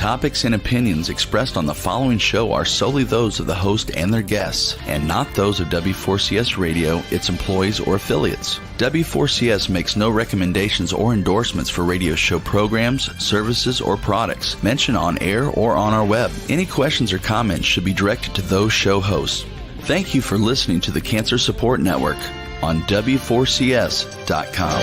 topics and opinions expressed on the following show are solely those of the host and their guests, and not those of W4CS Radio, its employees, or affiliates. W4CS makes no recommendations or endorsements for radio show programs, services, or products mentioned on air or on our web. Any questions or comments should be directed to those show hosts. Thank you for listening to the Cancer Support Network on W4CS.com.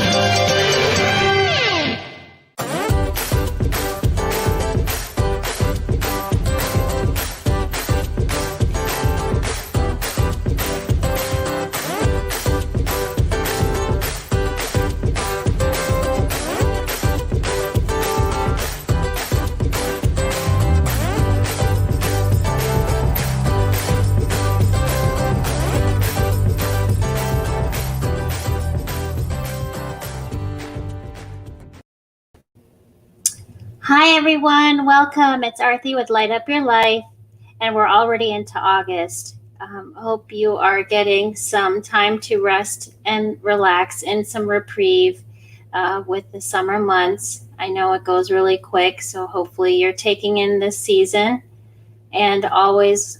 Hi everyone, welcome. It's Arthi with Light Up Your Life, and we're already into August. Hope you are getting some time to rest and relax and some reprieve with the summer months. I know it goes really quick, so hopefully you're taking in this season. And always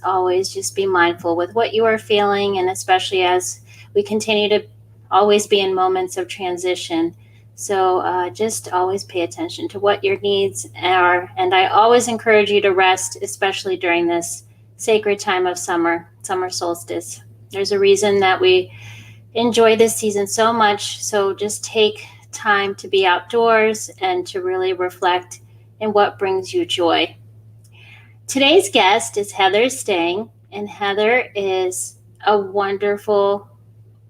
just be mindful with what you are feeling, and especially as we continue to always be in moments of transition. So just always pay attention to what your needs are. And I always encourage you to rest, especially during this sacred time of summer solstice. There's a reason that we enjoy this season so much. So just take time to be outdoors and to really reflect in what brings you joy. Today's guest is Heather Stang, and Heather is a wonderful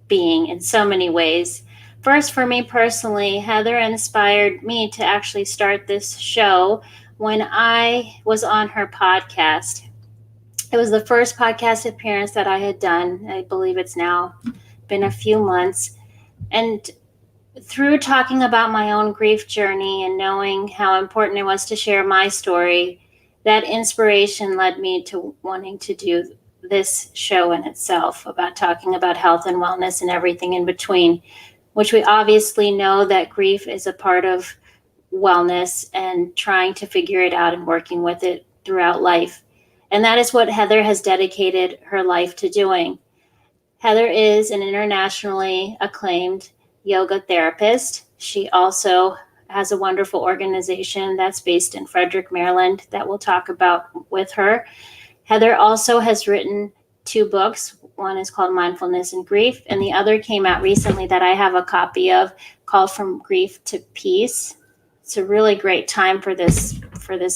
being in so many ways. First, for me personally, Heather inspired me to actually start this show when I was on her podcast. It was the first podcast appearance that I had done. I believe it's now been a few months. And through talking about my own grief journey and knowing how important it was to share my story, that inspiration led me to wanting to do this show in itself, about talking about health and wellness and everything in between, which we obviously know that grief is a part of wellness and trying to figure it out and working with it throughout life. And that is what Heather has dedicated her life to doing. Heather is an internationally acclaimed yoga therapist. She also has a wonderful organization that's based in Frederick, Maryland, that we'll talk about with her. Heather also has written 2 books. One is called Mindfulness and Grief, and the other came out recently that I have a copy of, called From Grief to Peace. It's a really great time for this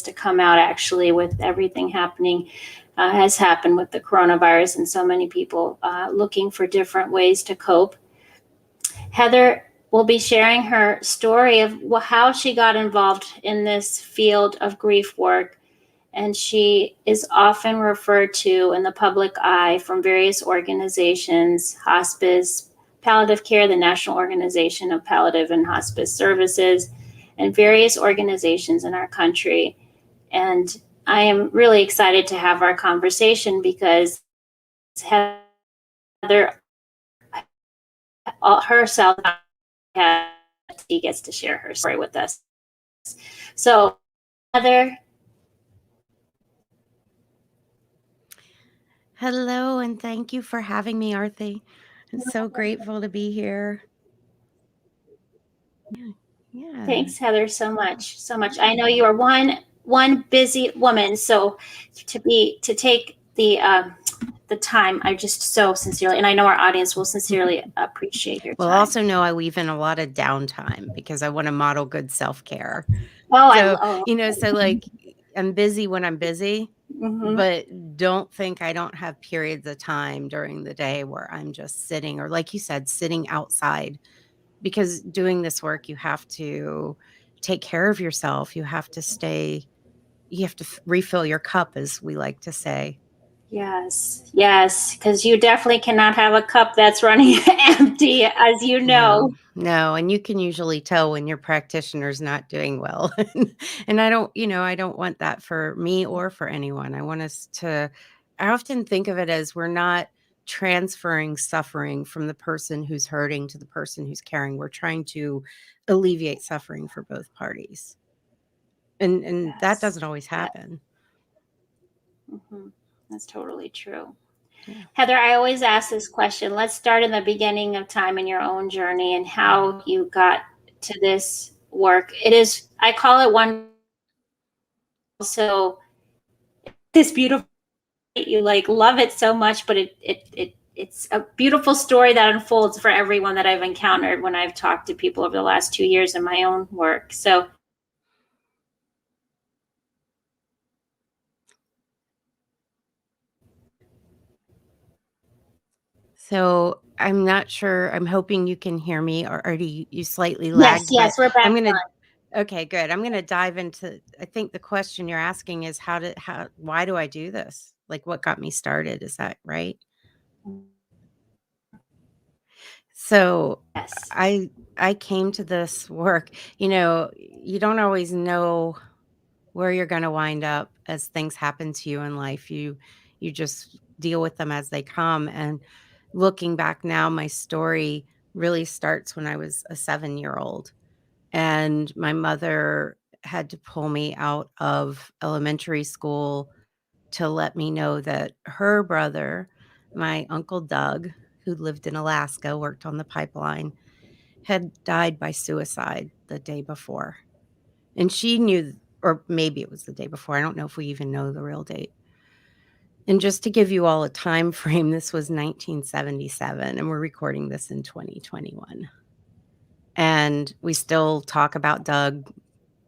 to come out, actually, with everything happening, has happened with the coronavirus and so many people looking for different ways to cope. Heather will be sharing her story of how she got involved in this field of grief work. And she is often referred to in the public eye from various organizations, hospice, palliative care, the National Organization of Palliative and Hospice Services, and various organizations in our country. And I am really excited to have our conversation because Heather herself gets to share her story with us. So, Heather. Hello, and thank you for having me, Arthi. I'm so grateful to be here. Yeah. Thanks, Heather, so much. I know you are one busy woman, so to take the time, I just so sincerely, and I know our audience will sincerely appreciate your time. Well, also know I weave in a lot of downtime because I want to model good self-care. So like I'm busy when I'm busy. Mm-hmm. But don't think I don't have periods of time during the day where I'm just sitting, or like you said, sitting outside, because doing this work, you have to take care of yourself. You have to refill your cup, as we like to say. Yes, because you definitely cannot have a cup that's running empty, as you know. No, and you can usually tell when your practitioner's not doing well. And I don't want that for me or for anyone. I often think of it as we're not transferring suffering from the person who's hurting to the person who's caring. We're trying to alleviate suffering for both parties. And Yes. that doesn't always happen. Mm-hmm. That's totally true. Yeah. Heather, I always ask this question. Let's start in the beginning of time in your own journey and how you got to this work. It is, I call it one. So this beautiful, you like love it so much, but it's a beautiful story that unfolds for everyone that I've encountered when I've talked to people over the last 2 years in my own work. So I'm not sure. I'm hoping you can hear me, or do you slightly Yes, lagged? yes, But we're back I'm gonna. on. Okay, good. I'm gonna dive into. I think the question you're asking is why do I do this? Like, what got me started? Is that right? So Yes. I came to this work. You don't always know where you're going to wind up as things happen to you in life. You just deal with them as they come. And looking back now, my story really starts when I was a 7-year-old, and my mother had to pull me out of elementary school to let me know that her brother, my uncle Doug, who lived in Alaska, worked on the pipeline, had died by suicide the day before. And she knew, or maybe it was the day before. I don't know if we even know the real date. And just to give you all a time frame, this was 1977, and we're recording this in 2021. And we still talk about Doug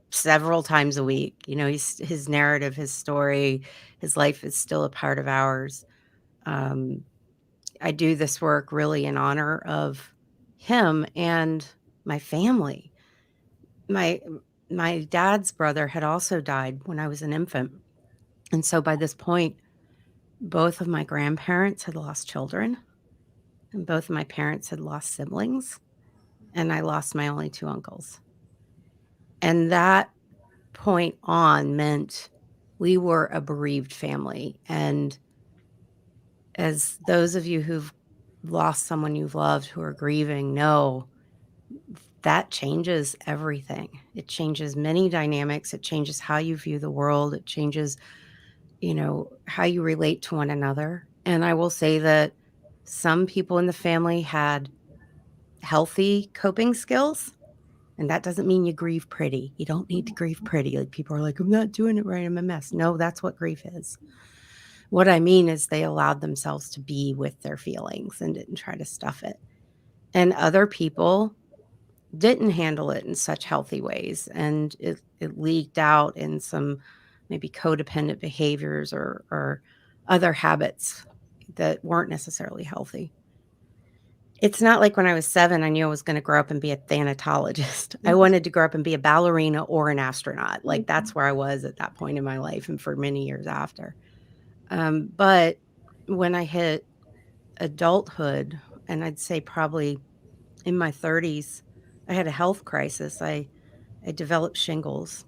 several times a week. His narrative, his story, his life is still a part of ours. I do this work really in honor of him and my family. My dad's brother had also died when I was an infant. And so by this point, both of my grandparents had lost children, and both of my parents had lost siblings, and I lost my only 2 uncles. And that point on meant we were a bereaved family. And as those of you who've lost someone you've loved who are grieving know, that changes everything. It changes many dynamics. It changes how you view the world. It changes, how you relate to one another. And I will say that some people in the family had healthy coping skills. And that doesn't mean you grieve pretty. You don't need to grieve pretty. Like, people are like, I'm not doing it right. I'm a mess. No, that's what grief is. What I mean is they allowed themselves to be with their feelings and didn't try to stuff it. And other people didn't handle it in such healthy ways, and it leaked out in some maybe codependent behaviors or other habits that weren't necessarily healthy. It's not like when I was 7, I knew I was going to grow up and be a thanatologist. I wanted to grow up and be a ballerina or an astronaut. Like, that's where I was at that point in my life and for many years after. But when I hit adulthood, and I'd say probably in my 30s, I had a health crisis. I developed shingles,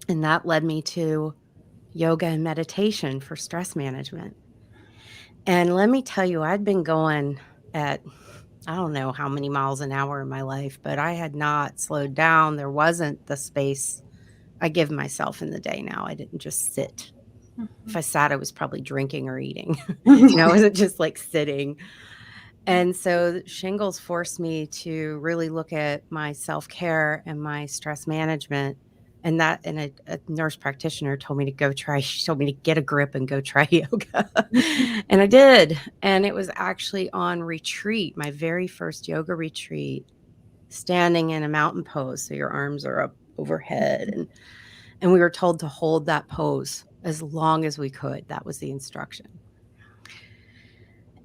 and that led me to yoga and meditation for stress management. And let me tell you, I'd been going at, I don't know how many miles an hour in my life, but I had not slowed down. There wasn't the space I give myself in the day now. I didn't just sit. If I sat, I was probably drinking or eating. I wasn't just like sitting. And so shingles forced me to really look at my self-care and my stress management. And a nurse practitioner told me she told me to get a grip and go try yoga. And I did. And it was actually on retreat, my very first yoga retreat, standing in a mountain pose. So your arms are up overhead. And we were told to hold that pose as long as we could. That was the instruction.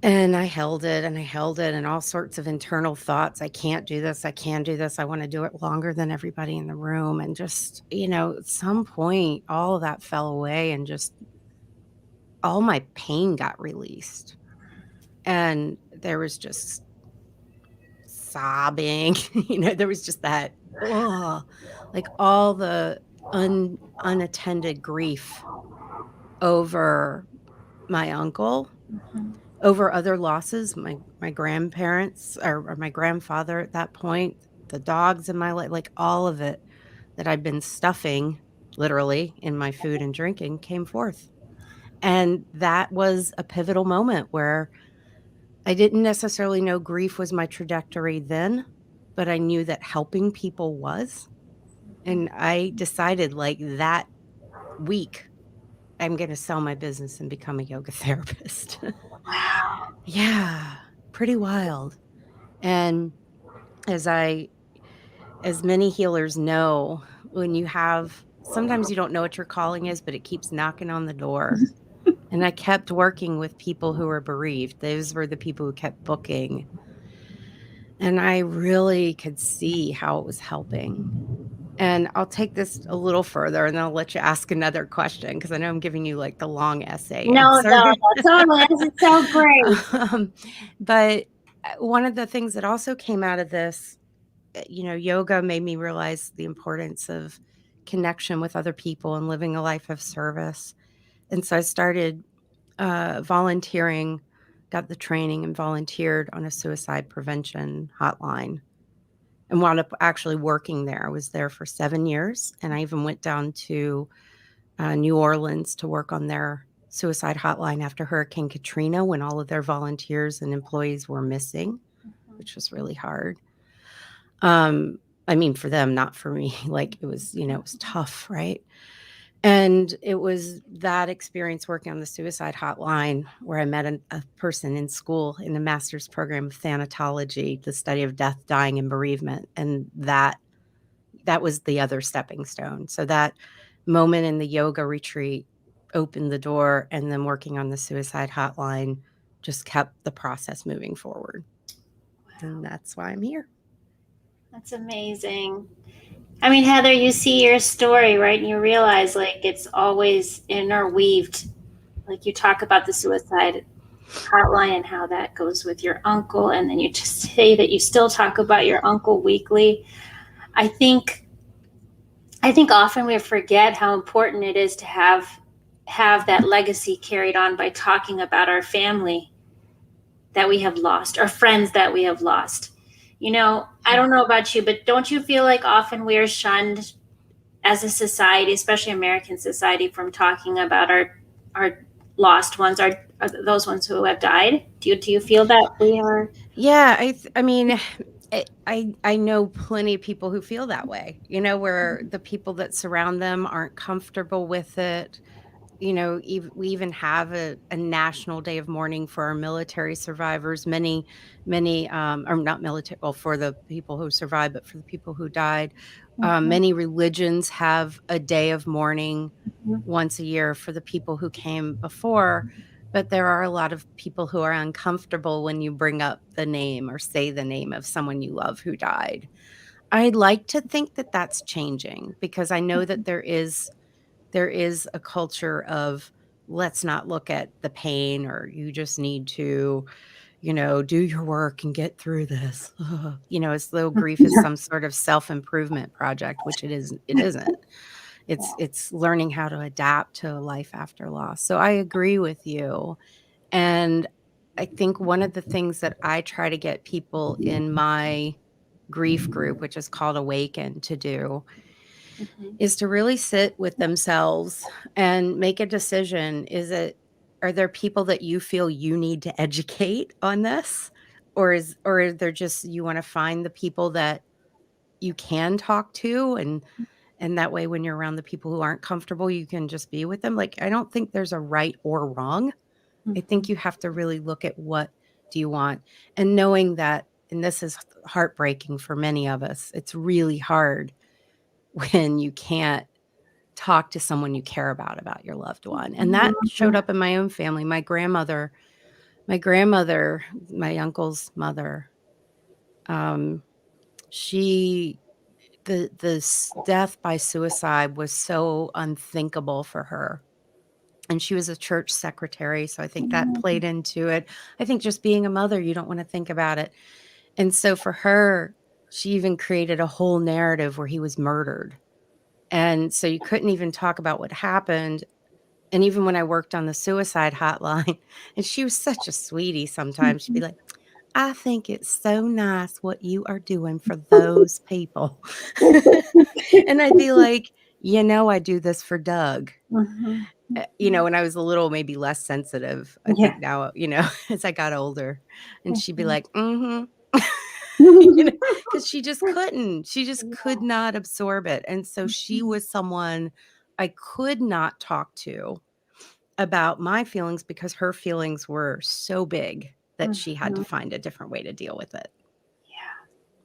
And I held it and I held it, and all sorts of internal thoughts. I can't do this. I can do this. I want to do it longer than everybody in the room. And just, at some point, all of that fell away, and just all my pain got released. And there was just sobbing, there was just that, like all the unattended grief over my uncle, over other losses, my grandparents or my grandfather at that point, the dogs in my life, like all of it that I'd been stuffing literally in my food and drinking, came forth. And that was a pivotal moment where I didn't necessarily know grief was my trajectory then, but I knew that helping people was. And I decided like that week, I'm going to sell my business and become a yoga therapist. Wow. Yeah, pretty wild. And as many healers know, when you have, sometimes you don't know what your calling is, but it keeps knocking on the door. And I kept working with people who were bereaved. Those were the people who kept booking. And I really could see how it was helping. And I'll take this a little further and then I'll let you ask another question because I know I'm giving you like the long essay answer. No, totally. This is so great. But one of the things that also came out of this, yoga made me realize the importance of connection with other people and living a life of service. And so I started volunteering, got the training and volunteered on a suicide prevention hotline and wound up actually working there. I was there for 7 years, and I even went down to New Orleans to work on their suicide hotline after Hurricane Katrina when all of their volunteers and employees were missing, which was really hard. I mean, for them, not for me. Like it was tough, right? And it was that experience working on the suicide hotline where I met a person in school in the master's program of thanatology, the study of death, dying, and bereavement. And that was the other stepping stone. So that moment in the yoga retreat opened the door, and then working on the suicide hotline just kept the process moving forward. Wow. And that's why I'm here. That's amazing. I mean, Heather, you see your story, right? And you realize like it's always interweaved. Like you talk about the suicide hotline and how that goes with your uncle. And then you just say that you still talk about your uncle weekly. I think often we forget how important it is to have that legacy carried on by talking about our family that we have lost, or friends that we have lost. I don't know about you, but don't you feel like often we are shunned as a society, especially American society, from talking about our lost ones, are those ones who have died? Do you feel that we are? Yeah, I mean, I know plenty of people who feel that way, where the people that surround them aren't comfortable with it. We even have a national day of mourning for our military survivors. Many, or not military, well, for the people who survived, but for the people who died. Many religions have a day of mourning once a year for the people who came before. But there are a lot of people who are uncomfortable when you bring up the name or say the name of someone you love who died. I'd like to think that that's changing, because I know that there is a culture of, let's not look at the pain, or you just need to, do your work and get through this. As though grief is some sort of self-improvement project, which it isn't. It's learning how to adapt to a life after loss. So I agree with you. And I think one of the things that I try to get people in my grief group, which is called Awaken, to do is to really sit with themselves and make a decision. Are there people that you feel you need to educate on this? Or is there just, you want to find the people that you can talk to, and that way when you're around the people who aren't comfortable, you can just be with them. Like, I don't think there's a right or wrong. I think you have to really look at what do you want, and knowing that, and this is heartbreaking for many of us, it's really hard when you can't talk to someone you care about your loved one. And that showed up in my own family. My grandmother, my uncle's mother, the death by suicide was so unthinkable for her. And she was a church secretary, so I think that played into it. I think just being a mother, you don't want to think about it. And so for her, she even created a whole narrative where he was murdered. And so you couldn't even talk about what happened. And even when I worked on the suicide hotline, and she was such a sweetie sometimes, she'd be like, I think it's so nice what you are doing for those people. And I'd be like, I do this for Doug. When I was a little, maybe less sensitive, I think now, as I got older, and she'd be like, because she just could not absorb it. And so she was someone I could not talk to about my feelings because her feelings were so big that she had to find a different way to deal with it.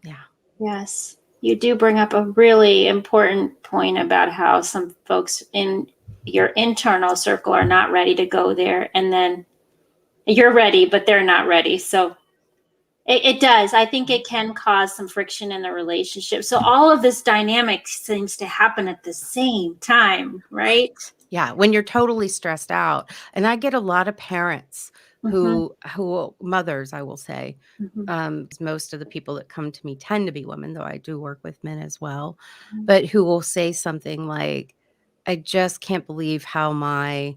Yeah. Yes. You do bring up a really important point about how some folks in your internal circle are not ready to go there. And then you're ready, but they're not ready. So it does. I think it can cause some friction in the relationship. So all of this dynamic seems to happen at the same time, right? Yeah. When you're totally stressed out. And I get a lot of parents who mothers, I will say, most of the people that come to me tend to be women, though I do work with men as well, but who will say something like, I just can't believe how my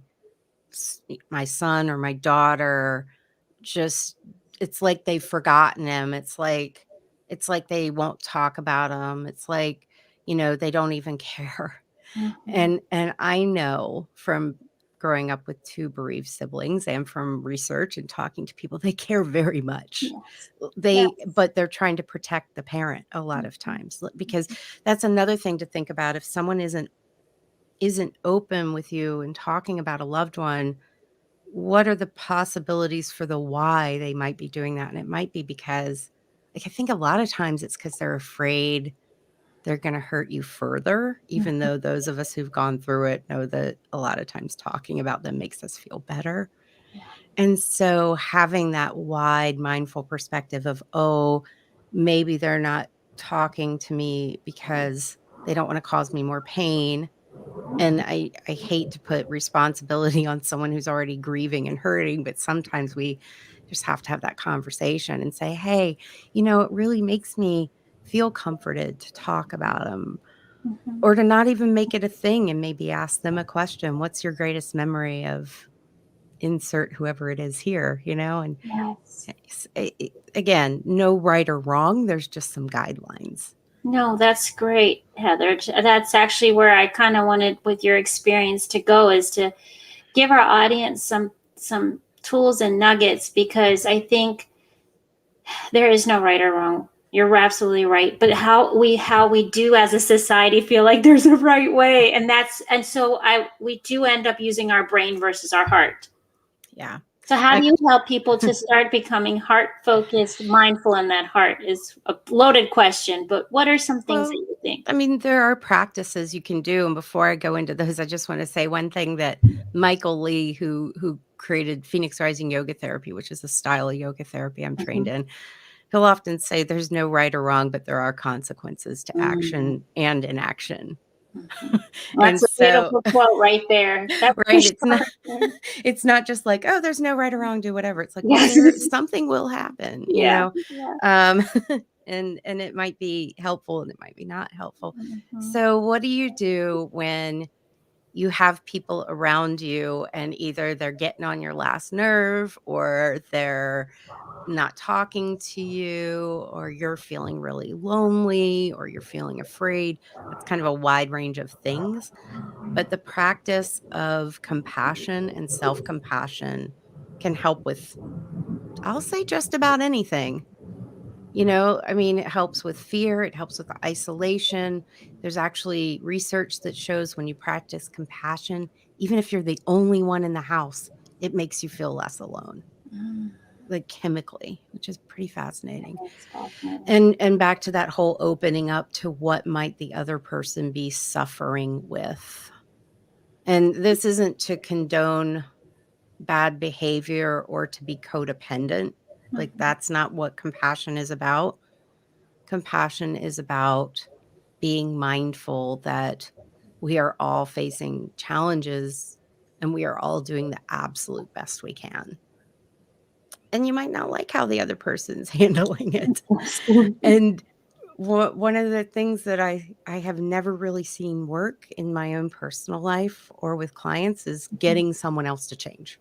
son or my daughter it's like they've forgotten him. It's like they won't talk about him. It's like, they don't even care. And I know from growing up with 2 bereaved siblings and from research and talking to people, they care very much. But they're trying to protect the parent a lot of times, because that's another thing to think about. If someone isn't open with you and talking about a loved one, what are the possibilities for the why they might be doing that? And it might be because, I think a lot of times it's because they're afraid they're going to hurt you further, even though those of us who've gone through it know that a lot of times talking about them makes us feel better. And so having that wide, mindful perspective of, maybe they're not talking to me because they don't want to cause me more pain. And I hate to put responsibility on someone who's already grieving and hurting, but sometimes we just have to have that conversation and say, hey, it really makes me feel comforted to talk about them, or to not even make it a thing and maybe ask them a question. What's your greatest memory of insert whoever it is here, and again, no right or wrong. There's just some guidelines. No, that's great, Heather. That's actually where I kind of wanted, with your experience, to go, is to give our audience some tools and nuggets, because I think there is no right or wrong. You're absolutely right. But how we do as a society feel like there's a right way, and so we do end up using our brain versus our heart. Yeah. So how do you help people to start becoming heart-focused, mindful in that heart? Is a loaded question, but what are some things that you think? I mean, there are practices you can do. And before I go into those, I just want to say one thing that Michael Lee, who created Phoenix Rising Yoga Therapy, which is a style of yoga therapy I'm trained in, he'll often say there's no right or wrong, but there are consequences to action and inaction. That's a beautiful quote right there. Right. It's not just like, there's no right or wrong, do whatever. It's like, something will happen, and it might be helpful and it might be not helpful. So what do you do when you have people around you and either they're getting on your last nerve, or they're not talking to you, or you're feeling really lonely, or you're feeling afraid? It's kind of a wide range of things. But the practice of compassion and self-compassion can help with, I'll say, just about anything. It helps with fear. It helps with isolation. There's actually research that shows when you practice compassion, even if you're the only one in the house, it makes you feel less alone. Like chemically, which is pretty fascinating. And back to that whole opening up to what might the other person be suffering with. And this isn't to condone bad behavior or to be codependent. Like, that's not what compassion is about. Compassion is about being mindful that we are all facing challenges and we are all doing the absolute best we can. And you might not like how the other person's handling it. And one of the things that I have never really seen work in my own personal life or with clients is getting someone else to change.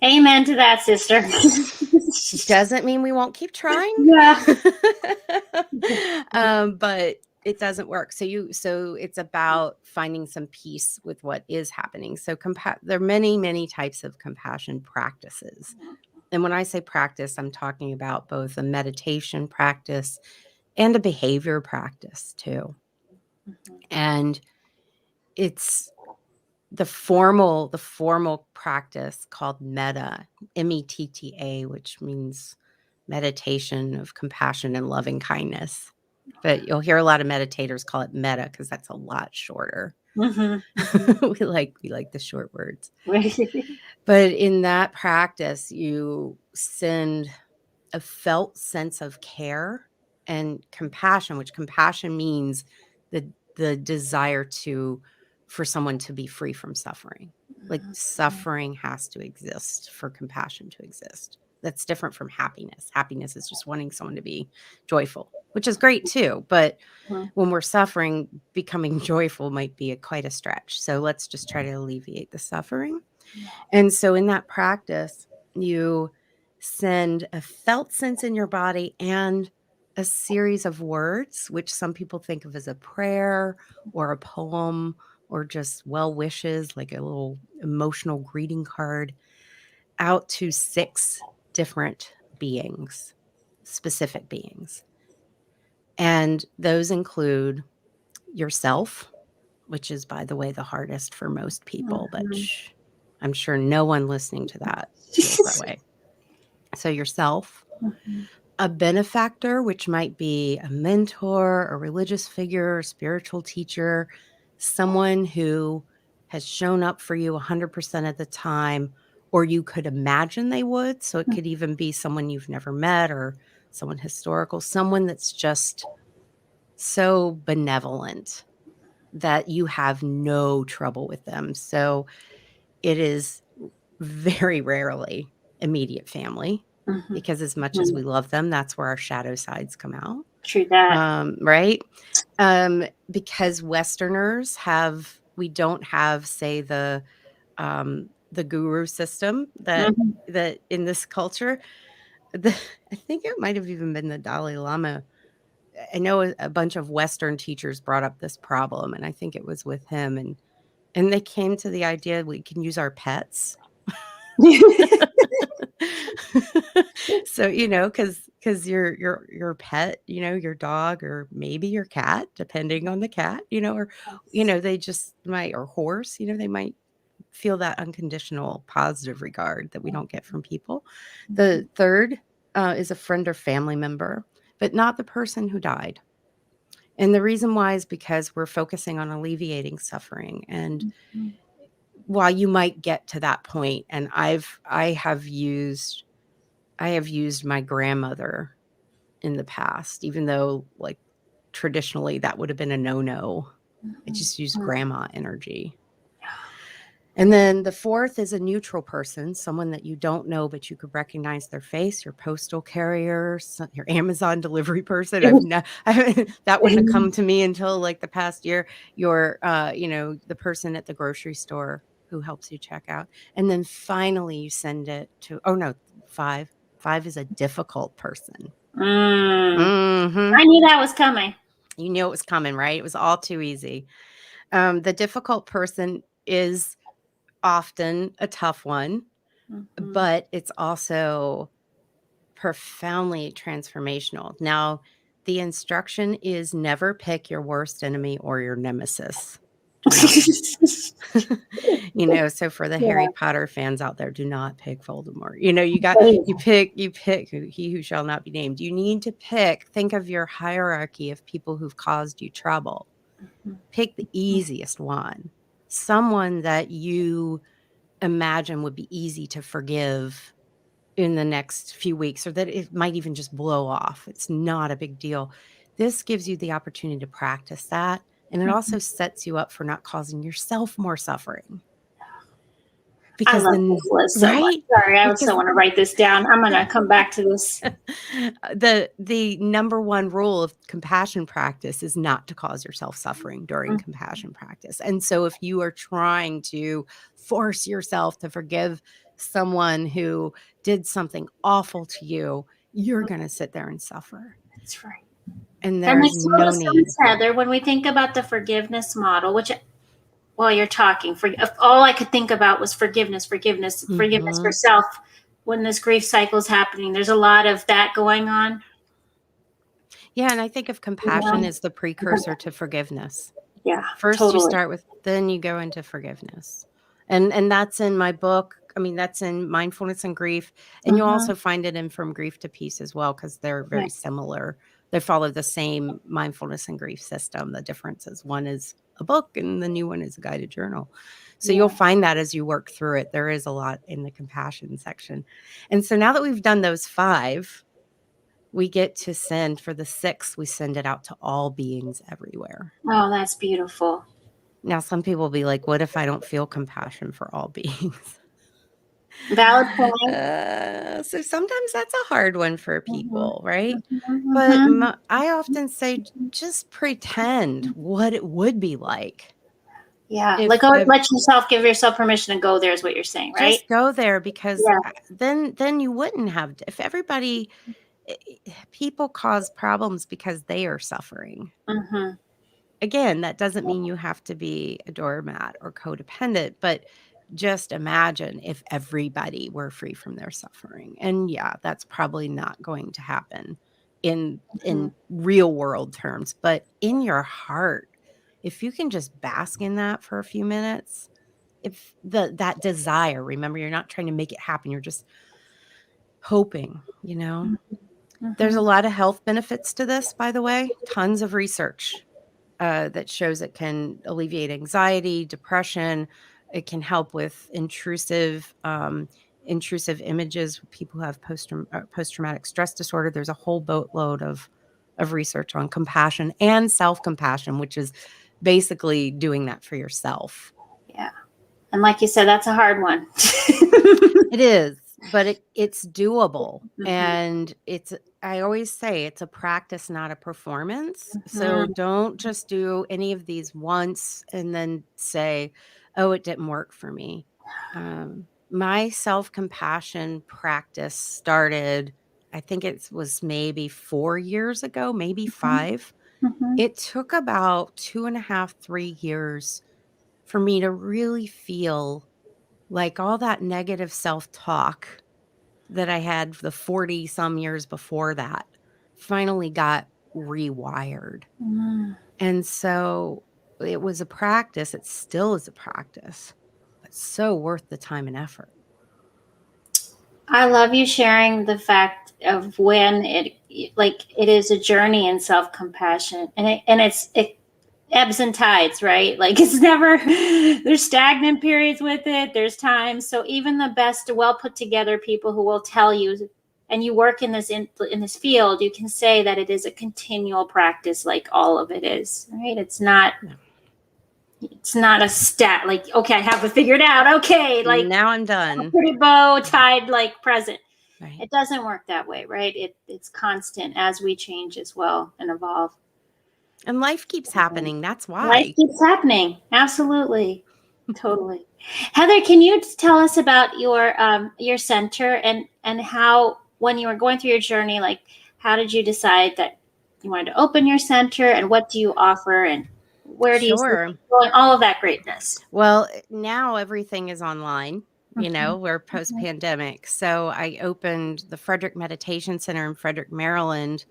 Amen to that, sister. Doesn't mean we won't keep trying. Yeah. But It doesn't work. So it's about finding some peace with what is happening. So there are many, many types of compassion practices. And when I say practice, I'm talking about both a meditation practice and a behavior practice too. And it's the formal practice called metta, METTA, which means meditation of compassion and loving kindness. But you'll hear a lot of meditators call it metta because that's a lot shorter. We like the short words. But in that practice, you send a felt sense of care and compassion, which compassion means the desire for someone to be free from suffering. Like suffering has to exist for compassion to exist. That's different from happiness. Happiness is just wanting someone to be joyful, which is great too. But when we're suffering, becoming joyful might be quite a stretch. So let's just try to alleviate the suffering. And so in that practice, you send a felt sense in your body and a series of words, which some people think of as a prayer or a poem or just well wishes, like a little emotional greeting card, out to 6 different beings, specific beings. And those include yourself, which is, by the way, the hardest for most people, but I'm sure no one listening to that feels that way. So yourself, a benefactor, which might be a mentor, a religious figure, a spiritual teacher, someone who has shown up for you 100% of the time, or you could imagine they would. So it could even be someone you've never met or someone historical, someone that's just so benevolent that you have no trouble with them. So it is very rarely immediate family, because as much as we love them, that's where our shadow sides come out. True that. Right? Because Westerners we don't have, say, the guru system that in this culture. I think it might have even been the Dalai Lama. I know a bunch of Western teachers brought up this problem, and I think it was with him, and they came to the idea we can use our pets. So, because your pet, your dog or maybe your cat, depending on the cat, or, they just might, or horse, they might feel that unconditional positive regard that we don't get from people. The third is a friend or family member, but not the person who died. And the reason why is because we're focusing on alleviating suffering. And while you might get to that point, and I have used my grandmother in the past, even though like traditionally that would have been a no-no. I just used grandma energy. And then the fourth is a neutral person, someone that you don't know, but you could recognize their face, your postal carrier, your Amazon delivery person. That wouldn't have come to me until like the past year. Your, the person at the grocery store who helps you check out. And then finally you send it to, 5. 5 is a difficult person. I knew that was coming. You knew it was coming, right? It was all too easy. The difficult person is often a tough one, but it's also profoundly transformational. Now, the instruction is never pick your worst enemy or your nemesis. So for the Harry Potter fans out there, do not pick Voldemort. You pick he who shall not be named. You need to think of your hierarchy of people who've caused you trouble. Pick the easiest one, someone that you imagine would be easy to forgive in the next few weeks, or that it might even just blow off. It's not a big deal. This gives you the opportunity to practice that. And it also sets you up for not causing yourself more suffering. Because I love this list so much. Sorry, I also want to write this down. I'm going to come back to this. The number one rule of compassion practice is not to cause yourself suffering during compassion practice. And so if you are trying to force yourself to forgive someone who did something awful to you, you're going to sit there and suffer. That's right. And there's no need. Sense, Heather, when we think about the forgiveness model, which while you're talking, all I could think about was forgiveness for self. When this grief cycle is happening, there's a lot of that going on. Yeah, and I think of compassion as the precursor to forgiveness. Yeah, first totally. You start with, then you go into forgiveness, and that's in my book. I mean, that's in Mindfulness and Grief, and you'll also find it in From Grief to Peace as well, because they're very similar. They follow the same mindfulness and grief system. The difference is one is a book and the new one is a guided journal. So you'll find that as you work through it, there is a lot in the compassion section. And so now that we've done those 5, we get to send, for the 6th, we send it out to all beings everywhere. Oh, that's beautiful. Now, some people will be like, what if I don't feel compassion for all beings? Valid point. So sometimes that's a hard one for people, right? But I often say, just pretend what it would be like. Yeah, give yourself permission to go there is what you're saying, right? Just go there, because then you wouldn't have, if everybody, people cause problems because they are suffering. Again, that doesn't mean you have to be a doormat or codependent, but just imagine if everybody were free from their suffering. And yeah, that's probably not going to happen in real world terms, but in your heart, if you can just bask in that for a few minutes, if that desire, remember, you're not trying to make it happen, you're just hoping, There's a lot of health benefits to this, by the way, tons of research that shows it can alleviate anxiety, depression. It can help with intrusive images. People who have post-traumatic stress disorder. There's a whole boatload of research on compassion and self-compassion, which is basically doing that for yourself. Yeah. And like you said, that's a hard one. It is, but it's doable. And I always say it's a practice, not a performance. So don't just do any of these once and then say, oh, it didn't work for me. My self-compassion practice started, I think it was maybe 4 years ago, maybe 5. It took about 2.5, 3 years for me to really feel like all that negative self-talk that I had the 40 some years before that finally got rewired. And so it was a practice. It still is a practice, but so worth the time and effort. I love you sharing the fact of when it is a journey in self-compassion, and it ebbs and tides, right? Like it's never, there's stagnant periods with it. There's times. So even the best, well put together people who will tell you, and you work in this field, you can say that it is a continual practice, like all of it is, right? It's not a stat, like, okay, I have it figured out. Okay, like now I'm done. Pretty bow tied, like present. Right. It doesn't work that way, right? It's constant as we change as well and evolve. And life keeps happening. That's why. Life keeps happening. Absolutely. Totally. Heather, can you tell us about your center and how, when you were going through your journey, like how did you decide that you wanted to open your center, and what do you offer, and where do you see going, all of that greatness? Well, now everything is online. We're post-pandemic. So I opened the Frederick Meditation Center in Frederick, Maryland,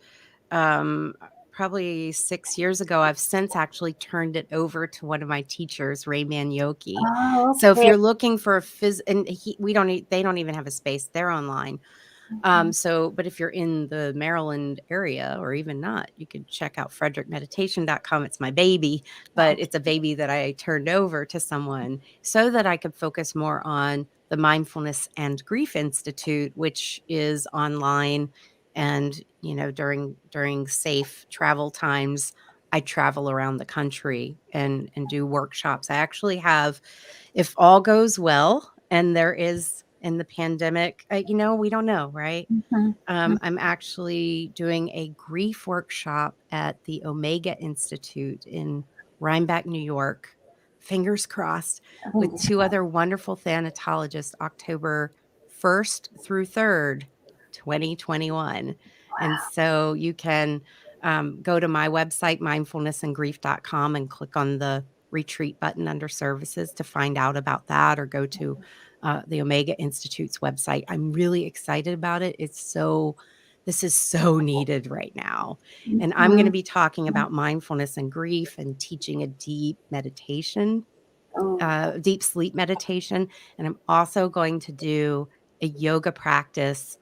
probably 6 years ago. I've since actually turned it over to one of my teachers, Ray Manioki. Oh, okay. So if you're looking for they don't even have a space. They're online. But if you're in the Maryland area, or even not, you can check out frederickmeditation.com. It's my baby, but it's a baby that I turned over to someone so that I could focus more on the Mindfulness and Grief Institute, which is online. And, during safe travel times, I travel around the country and do workshops. I actually have, if all goes well, and there is, in the pandemic, we don't know, right? I'm actually doing a grief workshop at the Omega Institute in Rhinebeck, New York, fingers crossed, with 2 other wonderful thanatologists, October 1st through 3rd, 2021. Wow. And so you can go to my website, mindfulnessandgrief.com, and click on the retreat button under services to find out about that, or go to the Omega Institute's website. I'm really excited about it. This is so needed right now. And I'm going to be talking about mindfulness and grief and teaching a deep meditation, deep sleep meditation. And I'm also going to do a yoga practice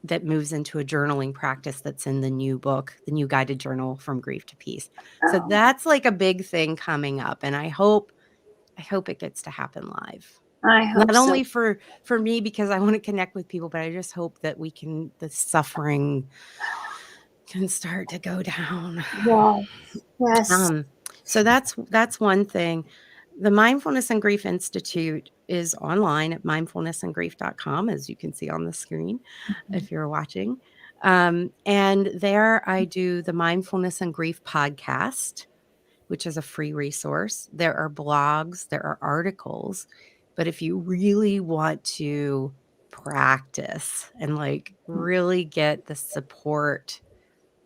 that moves into a journaling practice that's in the new book, the new guided journal From Grief to Peace. So that's like a big thing coming up. And I hope it gets to happen live. I hope not only for me, because I want to connect with people, but I just hope that the suffering can start to go down. Yes. So that's one thing. The Mindfulness and Grief Institute is online at mindfulnessandgrief.com, as you can see on the screen, if you're watching. And there I do the Mindfulness and Grief podcast, which is a free resource. There are blogs, there are articles, but if you really want to practice and like really get the support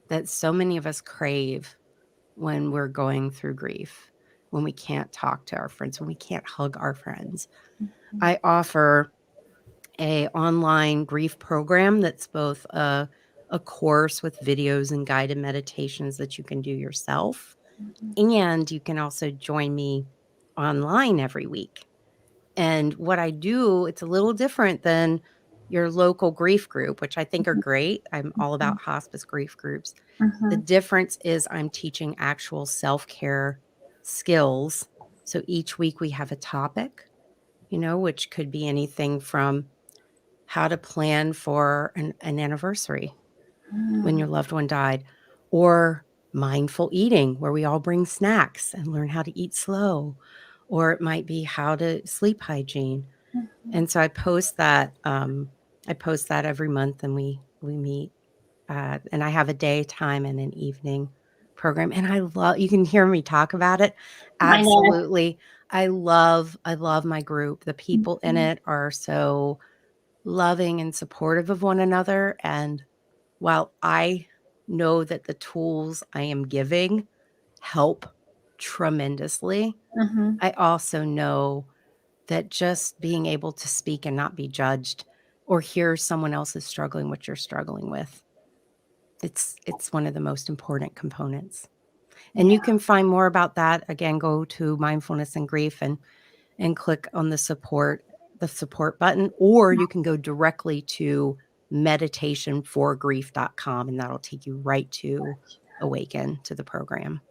that so many of us crave when we're going through grief, when we can't talk to our friends, when we can't hug our friends, I offer a online grief program that's both a course with videos and guided meditations that you can do yourself. And you can also join me online every week. And what I do, it's a little different than your local grief group, which I think are great. I'm all about hospice grief groups. The difference is I'm teaching actual self-care skills. So each week we have a topic, which could be anything from how to plan for an anniversary when your loved one died, or mindful eating, where we all bring snacks and learn how to eat slow, or it might be how to sleep hygiene. And so I post that every month, and we meet, and I have a daytime and an evening program. And you can hear me talk about it. Absolutely. I love my group. The people in it are so loving and supportive of one another. And while I know that the tools I am giving help tremendously, I also know that just being able to speak and not be judged, or hear someone else is struggling what you're struggling with, it's one of the most important components. And you can find more about that. Again, go to Mindfulness and Grief and click on the support button, or you can go directly to meditationforgrief.com, and that'll take you right to Awaken, to the program.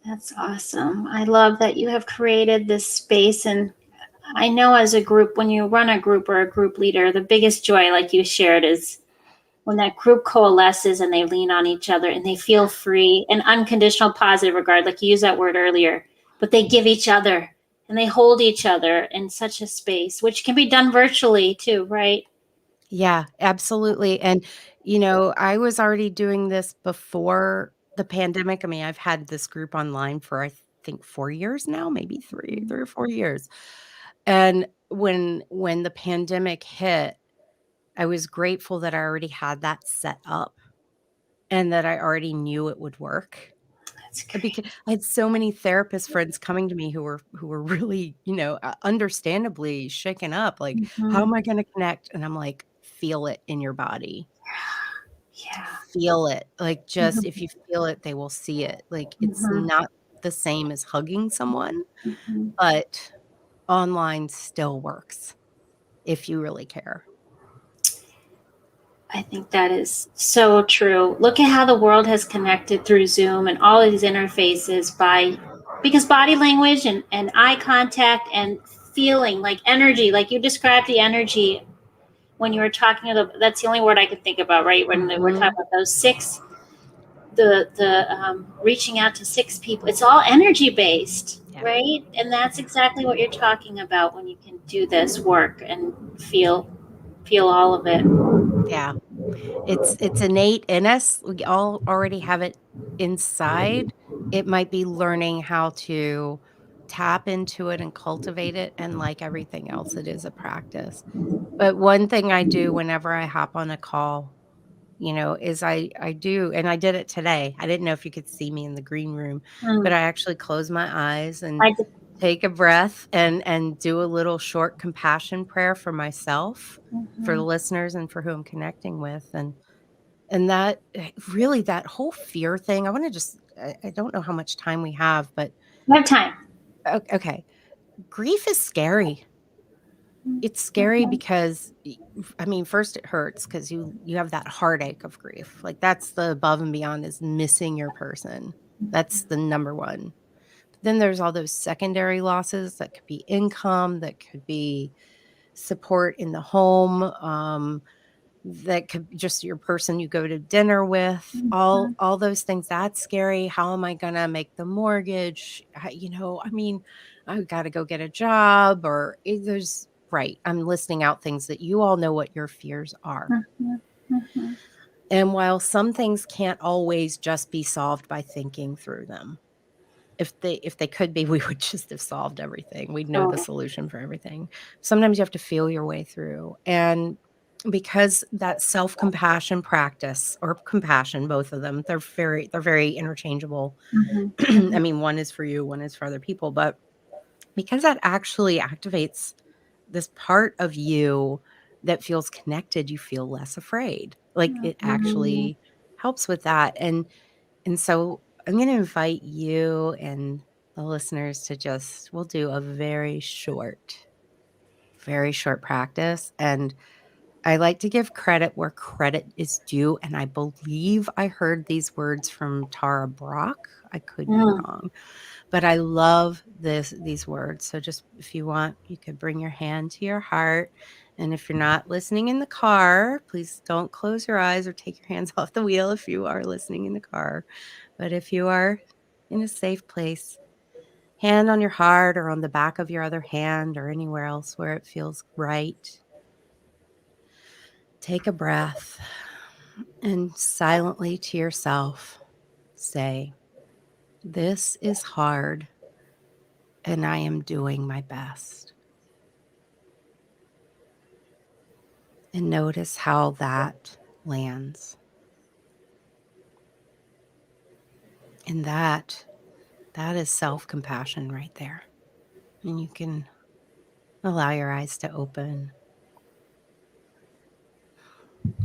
That's awesome. I love that you have created this space. And I know as a group, when you run a group or a group leader, the biggest joy, like you shared, is when that group coalesces and they lean on each other and they feel free and unconditional positive regard, like you used that word earlier, but they give each other and they hold each other in such a space, which can be done virtually too, right? Yeah, absolutely. And, I was already doing this before the pandemic. I mean, I've had this group online for, I think, 4 years now, maybe 3 or 4 years. And when the pandemic hit, I was grateful that I already had that set up and that I already knew it would work. That's great. Because I had so many therapist friends coming to me who were really, understandably shaken up. Like, how am I going to connect? And I'm like, feel it in your body. Yeah. Feel it. Like, just if you feel it, they will see it. Like, it's not the same as hugging someone, but online still works if you really care. I think that is so true. Look at how the world has connected through Zoom and all of these interfaces because body language and eye contact and feeling, like energy, like you described the energy when you were talking about, that's the only word I could think about, right? When we're talking about those six, the reaching out to six people, it's all energy based, right? And that's exactly what you're talking about when you can do this work and feel all of it. Yeah. It's innate in us. We all already have it inside. It might be learning how to tap into it and cultivate it, and like everything else, it is a practice. But one thing I do whenever I hop on a call is I do, and I did it today. I didn't know if you could see me in the green room, but I actually close my eyes and take a breath and do a little short compassion prayer for myself, for the listeners, and for who I'm connecting with. And that really, that whole fear thing, I want to just, I don't know how much time we have, but we have time. Okay. Grief is scary. It's scary because, I mean, first it hurts because you have that heartache of grief. Like, that's the above and beyond, is missing your person. That's the number one. But then there's all those secondary losses that could be income, that could be support in the home, that could be just your person you go to dinner with, all those things. That's scary. How am I going to make the mortgage? I mean, I've got to go get a job, or there's, right. I'm listing out things that you all know what your fears are. And while some things can't always just be solved by thinking through them, if they could be, we would just have solved everything. We'd know the solution for everything. Sometimes you have to feel your way through. And because that self-compassion practice, or compassion, both of them, they're very interchangeable. I mean, one is for you, one is for other people, but because that actually activates this part of you that feels connected, you feel less afraid. Like, it actually helps with that. And so I'm going to invite you and the listeners to we'll do a very short practice. And I like to give credit where credit is due. And I believe I heard these words from Tara Brach. I could be wrong, but I love these words. So just, if you want, you could bring your hand to your heart. And if you're not listening in the car, please don't close your eyes or take your hands off the wheel if you are listening in the car. But if you are in a safe place, hand on your heart or on the back of your other hand or anywhere else where it feels right. Take a breath and silently to yourself say, "This is hard, and I am doing my best." And notice how that lands. And that is self-compassion right there. And you can allow your eyes to open.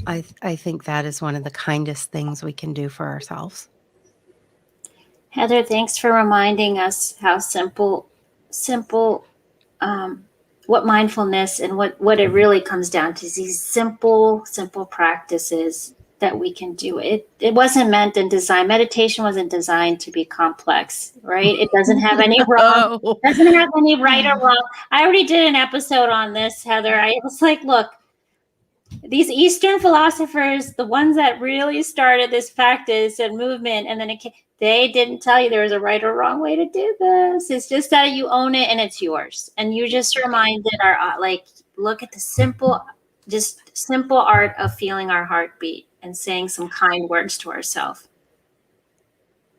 I think that is one of the kindest things we can do for ourselves. Heather, thanks for reminding us how simple, what mindfulness and what it really comes down to is these simple practices that we can do. It wasn't meant and designed. Meditation wasn't designed to be complex, right? It doesn't have any wrong. It doesn't have any right or wrong. I already did an episode on this, Heather. I was like, look, these Eastern philosophers, the ones that really started this practice and movement, and then they didn't tell you there was a right or wrong way to do this. It's just that you own it and it's yours. And you just reminded look at the simple art of feeling our heartbeat and saying some kind words to ourselves.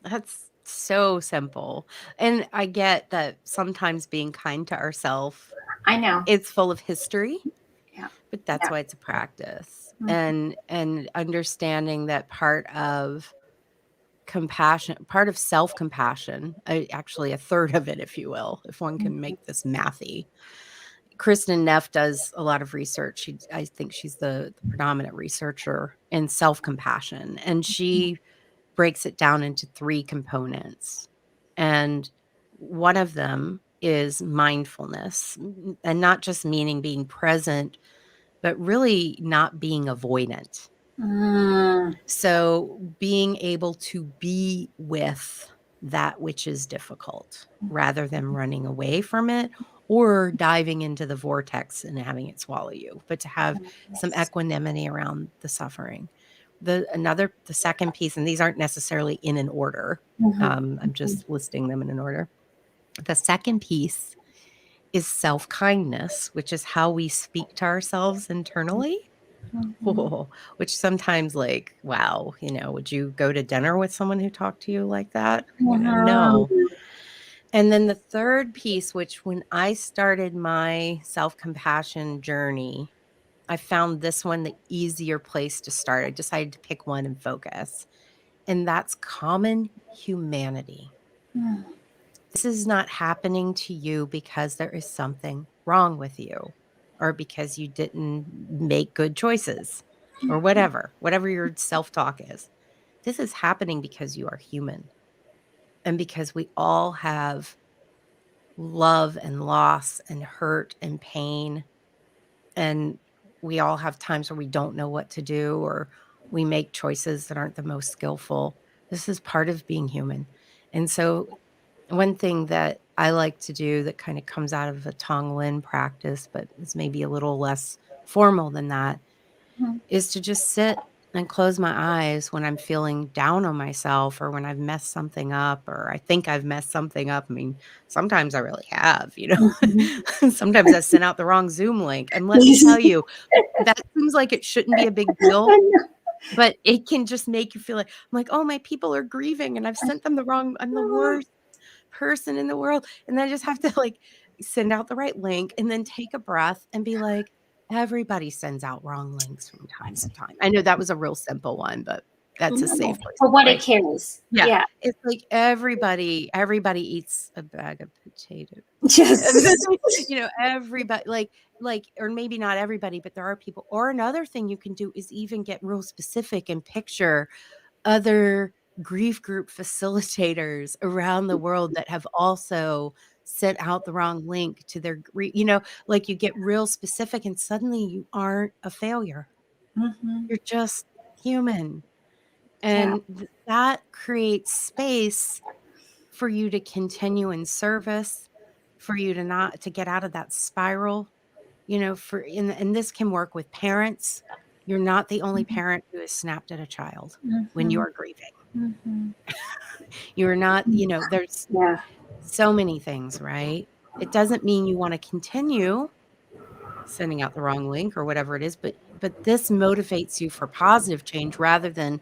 That's so simple. And I get that sometimes being kind to ourselves, I know, it's full of history. Yeah. But that's why it's a practice. And understanding that part of compassion, part of self-compassion, actually a third of it, if you will, if one can make this mathy. Kristen Neff does a lot of research. I think she's the predominant researcher in self-compassion, and she breaks it down into 3 components. And one of them is mindfulness, and not just meaning being present, but really not being avoidant. So being able to be with that which is difficult rather than running away from it or diving into the vortex and having it swallow you, but to have some equanimity around the suffering. The second piece, and these aren't necessarily in an order. I'm just listing them in an order. The second piece is self-kindness, which is how we speak to ourselves internally. Which sometimes, like, wow, would you go to dinner with someone who talked to you like that? No. And then the third piece, which when I started my self-compassion journey I found this one the easier place to start. I decided to pick one and focus. And that's common humanity. This is not happening to you because there is something wrong with you or because you didn't make good choices or whatever your self-talk is. This is happening because you are human and because we all have love and loss and hurt and pain. And we all have times where we don't know what to do or we make choices that aren't the most skillful. This is part of being human. And so one thing that I like to do that kind of comes out of a Tonglen practice, but is maybe a little less formal than that, is to just sit and close my eyes when I'm feeling down on myself or when I've messed something up or I think I've messed something up. I mean, sometimes I really have, sometimes I sent out the wrong Zoom link. And let me tell you, that seems like it shouldn't be a big deal, but it can just make you feel like, I'm like, oh, my people are grieving and I've sent them I'm the worst person in the world. And then I just have to like send out the right link and then take a breath and be like, everybody sends out wrong links from time to time. I know that was a real simple one, but that's a safe place. For what it carries. Yeah. It's like everybody eats a bag of potatoes. Yes. Everybody like, or maybe not everybody, but there are people. Or another thing you can do is even get real specific and picture other grief group facilitators around the world that have also sent out the wrong link to their like you get real specific and suddenly you aren't a failure. You're just human. And that creates space for you to continue in service, for you to get out of that spiral, and this can work with parents. You're not the only parent who has snapped at a child when you are grieving. You're not, there's so many things, right? It doesn't mean you want to continue sending out the wrong link or whatever it is, but this motivates you for positive change rather than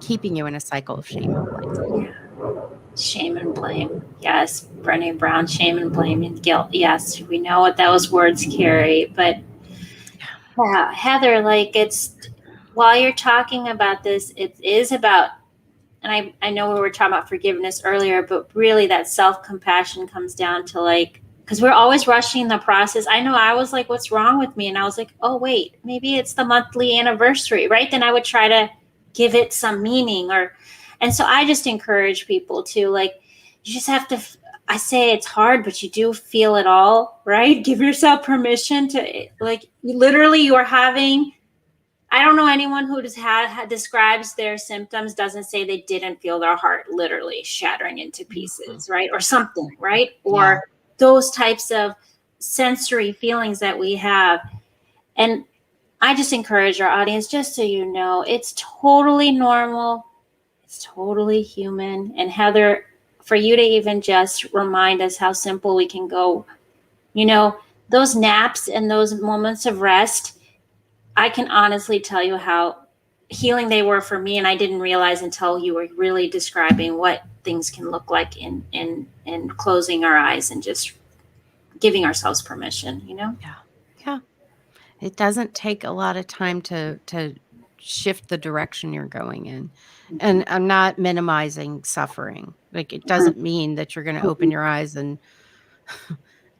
keeping you in a cycle of shame and blame. Shame and blame. Yes. Brené Brown, shame and blame and guilt. Yes. We know what those words carry, but Heather, while you're talking about this, it is about, and I know we were talking about forgiveness earlier, but really that self-compassion comes down to because we're always rushing the process. I know I was like, what's wrong with me? And I was like, oh, wait, maybe it's the monthly anniversary, right? Then I would try to give it some meaning and so I just encourage people to you just have to, I say it's hard, but you do feel it all, right? Give yourself permission to literally you're having, I don't know anyone who describes their symptoms doesn't say they didn't feel their heart literally shattering into pieces, right? Or something, right? Or those types of sensory feelings that we have. And I just encourage our audience, just so you know, it's totally normal. It's totally human. And Heather, for you to even just remind us how simple we can go, those naps and those moments of rest, I can honestly tell you how healing they were for me. And I didn't realize until you were really describing what things can look like in closing our eyes and just giving ourselves permission, Yeah. It doesn't take a lot of time to shift the direction you're going in. And I'm not minimizing suffering. Like it doesn't mean that you're going to open your eyes and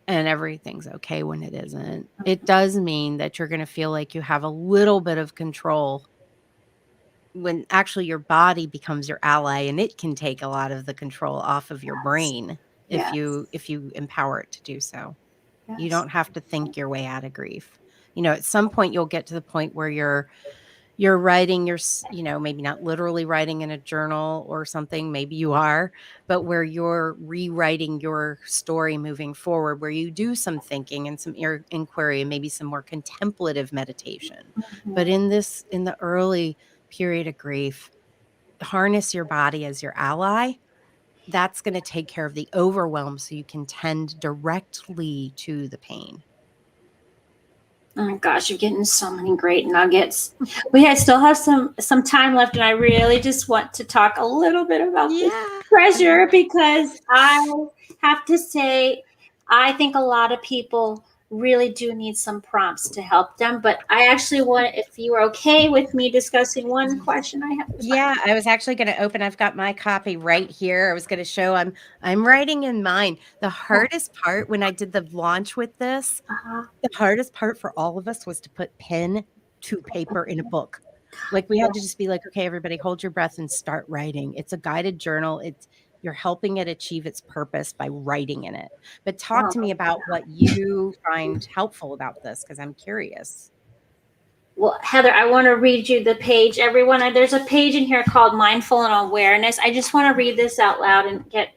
everything's okay when it isn't. It does mean that you're going to feel like you have a little bit of control when actually your body becomes your ally and it can take a lot of the control off of your brain if you empower it to do so. You don't have to think your way out of grief. At some point you'll get to the point where you're writing your, maybe not literally writing in a journal or something, maybe you are, but where you're rewriting your story moving forward, where you do some thinking and some inquiry and maybe some more contemplative meditation. But in the early period of grief, harness your body as your ally. That's going to take care of the overwhelm so you can tend directly to the pain. Oh my gosh, you're getting so many great nuggets. We still have some time left, and I really just want to talk a little bit about this treasure because I have to say, I think a lot of people really do need some prompts to help them. But I actually want, if you are okay with me discussing one question I have. Yeah, I was actually going to open. I've got my copy right here. I was going to show. I'm writing in mine. The hardest part when I did the launch with this, the hardest part for all of us was to put pen to paper in a book. Like we had to just be like, okay, everybody, hold your breath and start writing. It's a guided journal. You're helping it achieve its purpose by writing in it. But talk to me about what you find helpful about this, because I'm curious. Well, Heather, I want to read you the page. Everyone, there's a page in here called Mindful and Awareness. I just want to read this out loud and get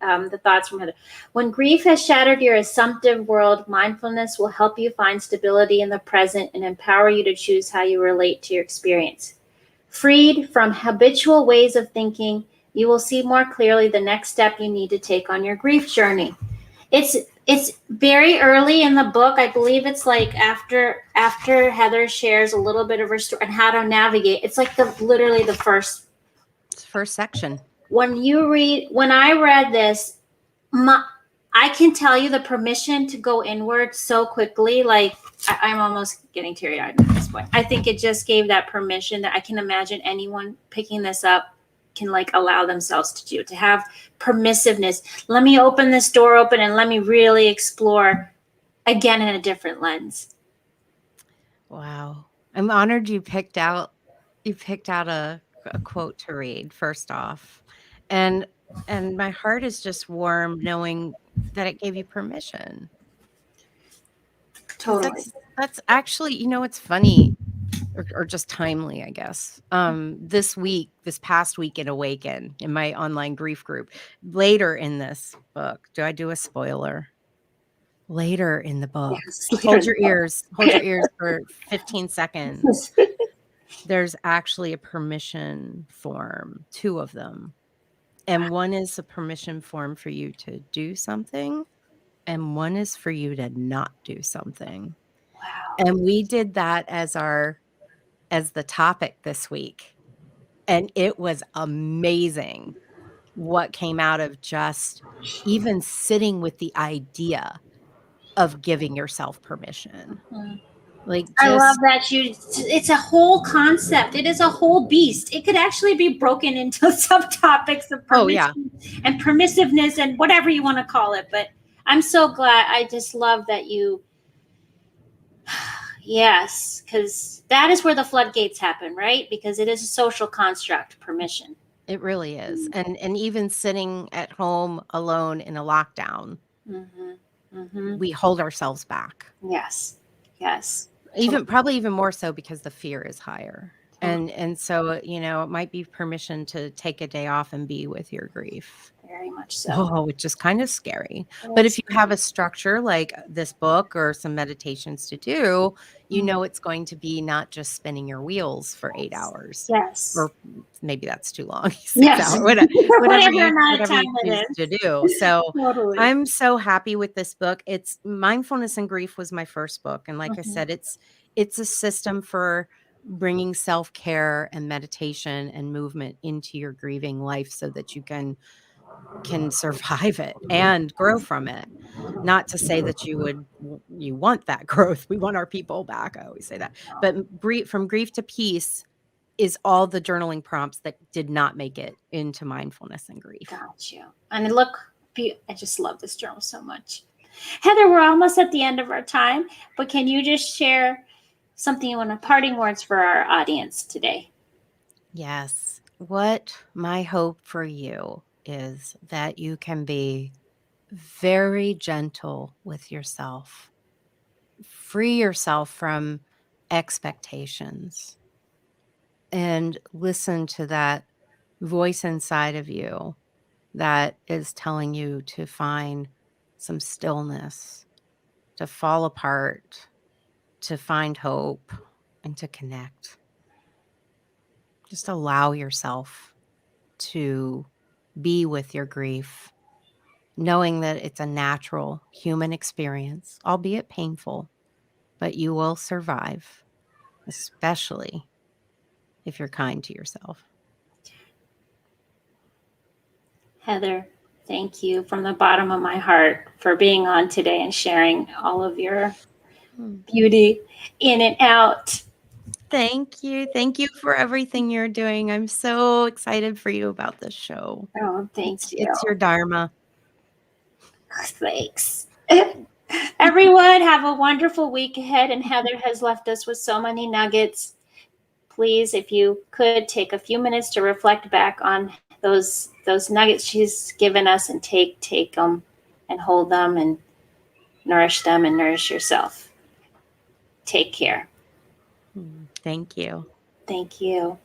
the thoughts from Heather. When grief has shattered your assumptive world, mindfulness will help you find stability in the present and empower you to choose how you relate to your experience. Freed from habitual ways of thinking, you will see more clearly the next step you need to take on your grief journey. It's very early in the book. I believe it's like after Heather shares a little bit of her story and how to navigate. It's like literally the first section. When I read this, I can tell you the permission to go inward so quickly. Like I'm almost getting teary-eyed at this point. I think it just gave that permission that I can imagine anyone picking this up can like allow themselves to do, to have permissiveness. Let me open this door open and let me really explore again in a different lens. Wow. I'm honored you picked out a quote to read first off. And my heart is just warm knowing that it gave you permission. Totally. That's actually, it's funny or just timely, I guess. This past week in Awaken, in my online grief group, later in this book, do I do a spoiler? Later in the book, yes, hold your ears for 15 seconds. There's actually a permission form, 2 of them. And one is a permission form for you to do something, and one is for you to not do something. Wow. And we did that as the topic this week. And it was amazing what came out of just even sitting with the idea of giving yourself permission. Like I love that it's a whole concept. It is a whole beast. It could actually be broken into subtopics of permission and permissiveness and whatever you want to call it. But I'm so glad. I just love that you. Yes, because that is where the floodgates happen, right? Because it is a social construct, permission. It really is. And even sitting at home alone in a lockdown, we hold ourselves back. Yes. Probably even more so because the fear is higher. And so, it might be permission to take a day off and be with your grief. Very much so. Oh, which is kind of scary. But if you have a structure like this book or some meditations to do, it's going to be not just spinning your wheels for 8 hours. Yes. Or maybe that's too long. 6 yes. hours, whatever you choose to do. So totally. I'm so happy with this book. It's Mindfulness and Grief was my first book. And like I said, it's a system for bringing self-care and meditation and movement into your grieving life so that you can survive it and grow from it. Not to say that you want that growth. We want our people back. I always say that. But from grief to peace is all the journaling prompts that did not make it into mindfulness and grief. Got you. And I just love this journal so much. Heather, we're almost at the end of our time, but can you just share something you want to parting words for our audience today? Yes. What my hope for you is that you can be very gentle with yourself. Free yourself from expectations and listen to that voice inside of you that is telling you to find some stillness, to fall apart, to find hope, and to connect. Just allow yourself to be with your grief, knowing that it's a natural human experience, albeit painful, but you will survive, especially if you're kind to yourself. Heather, Thank you from the bottom of my heart for being on today and sharing all of your beauty in and out. Thank you. Thank you for everything you're doing. I'm so excited for you about this show. Oh, thank you. It's your dharma. Thanks. Everyone, have a wonderful week ahead. And Heather has left us with so many nuggets. Please, if you could, take a few minutes to reflect back on those nuggets she's given us and take them and hold them and nourish them and nourish yourself. Take care. Thank you. Thank you.